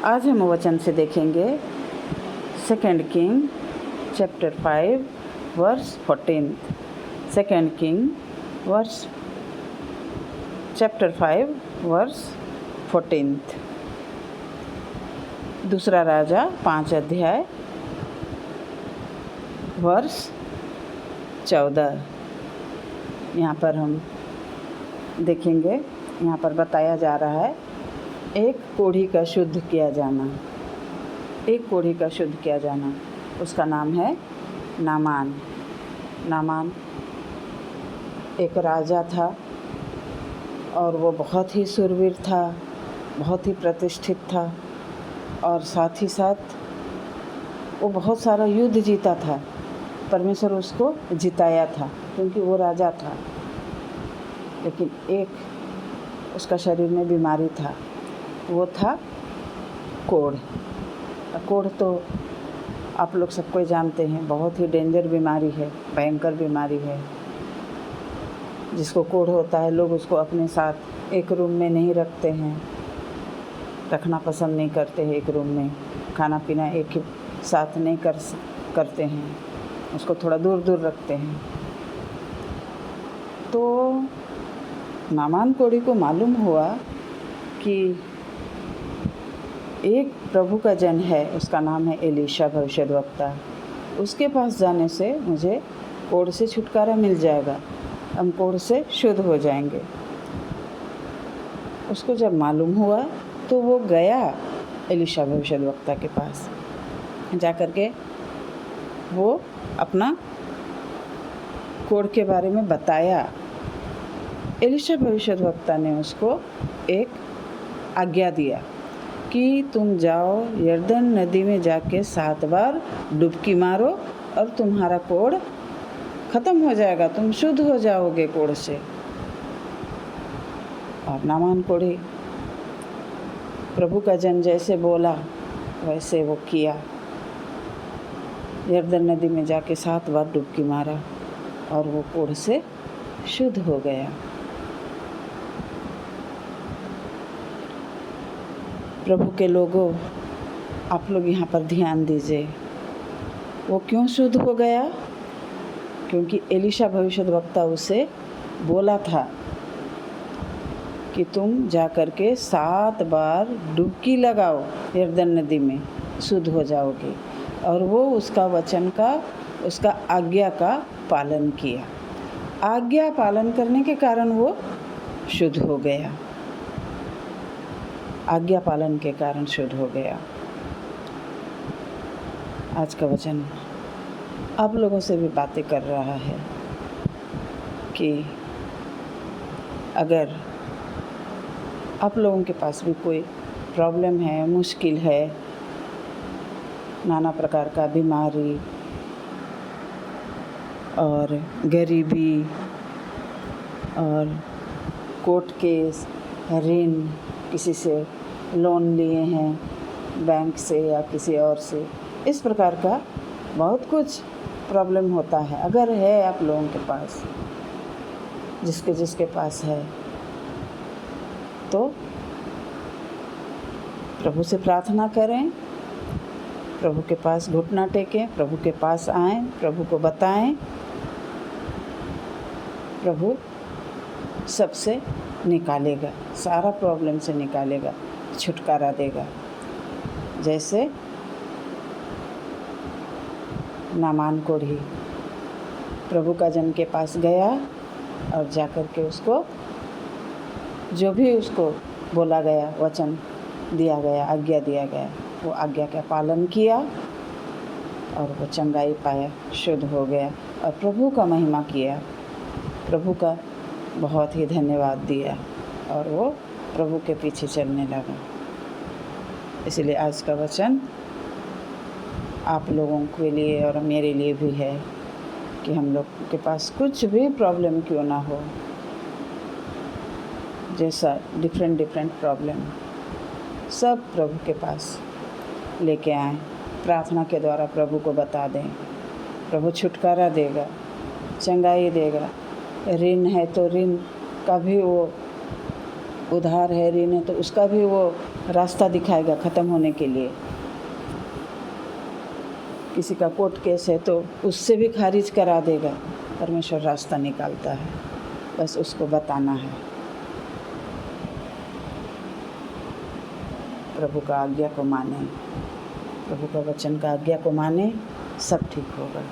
आज हम वचन से देखेंगे 2 king chapter 5 verse 14। 2 king chapter 5 verse 14। दूसरा राजा 5 अध्याय वर्स 14। यहाँ पर हम देखेंगे, यहाँ पर बताया जा रहा है एक कोढ़ी का शुद्ध किया जाना। एक कोढ़ी का शुद्ध किया जाना, उसका नाम है नामान। नामान एक राजा था और वो बहुत ही शूरवीर था, बहुत ही प्रतिष्ठित था और साथ ही साथ वो बहुत सारा युद्ध जीता था। परमेश्वर उसको जिताया था क्योंकि वो राजा था। लेकिन एक उसका शरीर में बीमारी था, वो था कोढ़। कोढ़ तो आप लोग सब कोई जानते हैं, बहुत ही डेंजर बीमारी है, भयंकर बीमारी है। जिसको कोढ़ होता है लोग उसको अपने साथ एक रूम में नहीं रखते हैं, रखना पसंद नहीं करते हैं। एक रूम में खाना पीना एक ही साथ नहीं करते हैं, उसको थोड़ा दूर दूर रखते हैं। तो नामान कोढ़ी को मालूम हुआ कि एक प्रभु का जन है, उसका नाम है एलीशा भविष्यद्वक्ता। उसके पास जाने से मुझे कोढ़ से छुटकारा मिल जाएगा, हम कोढ़ से शुद्ध हो जाएंगे। उसको जब मालूम हुआ तो वो गया एलीशा भविष्यद्वक्ता के पास। जा कर के वो अपना कोढ़ के बारे में बताया। एलीशा भविष्यद्वक्ता ने उसको एक आज्ञा दिया कि तुम जाओ यरदन नदी में जाके 7 बार डुबकी मारो और तुम्हारा कोढ़ खत्म हो जाएगा, तुम शुद्ध हो जाओगे कोढ़ से। और नामान कोढ़ी प्रभु का जन जैसे बोला वैसे वो किया। यरदन नदी में जाके 7 बार डुबकी मारा और वो कोढ़ से शुद्ध हो गया। प्रभु के लोगों, आप लोग यहाँ पर ध्यान दीजिए, वो क्यों शुद्ध हो गया? क्योंकि एलीशा भविष्यद्वक्ता उसे बोला था कि तुम जा कर के 7 बार डुबकी लगाओ यरदन नदी में, शुद्ध हो जाओगे। और वो उसका वचन का, उसका आज्ञा का पालन किया। आज्ञा पालन करने के कारण वो शुद्ध हो गया। आज्ञा पालन के कारण शुद्ध हो गया। आज का वचन आप लोगों से भी बातें कर रहा है कि अगर आप लोगों के पास भी कोई प्रॉब्लम है, मुश्किल है, नाना प्रकार का बीमारी और गरीबी और कोर्ट केस, ऋण, किसी से लोन लिए हैं बैंक से या किसी और से, इस प्रकार का बहुत कुछ प्रॉब्लम होता है। अगर है आप लोगों के पास, जिसके पास है, तो प्रभु से प्रार्थना करें, प्रभु के पास घुटना टेकें, प्रभु के पास आएं, प्रभु को बताएं। प्रभु सबसे निकालेगा, सारा प्रॉब्लम से निकालेगा, छुटकारा देगा। जैसे नामान कोढ़ी प्रभु का जन के पास गया और जाकर के उसको जो भी उसको बोला गया, वचन दिया गया, आज्ञा दिया गया, वो आज्ञा का पालन किया और वो चंगाई पाया, शुद्ध हो गया और प्रभु का महिमा किया, प्रभु का बहुत ही धन्यवाद दिया और वो प्रभु के पीछे चलने लगा। इसलिए आज का वचन आप लोगों के लिए और मेरे लिए भी है कि हम लोग के पास कुछ भी प्रॉब्लम क्यों ना हो, जैसा डिफरेंट प्रॉब्लम, सब प्रभु के पास लेके आएं, प्रार्थना के द्वारा प्रभु को बता दें। प्रभु छुटकारा देगा, चंगाई देगा। ऋण है तो ऋण का भी वो, उधार है, ऋण है तो उसका भी वो रास्ता दिखाएगा ख़त्म होने के लिए। किसी का कोर्ट केस है तो उससे भी खारिज करा देगा। परमेश्वर रास्ता निकालता है, बस उसको बताना है। प्रभु का आज्ञा को माने, प्रभु का वचन का आज्ञा को माने, सब ठीक होगा।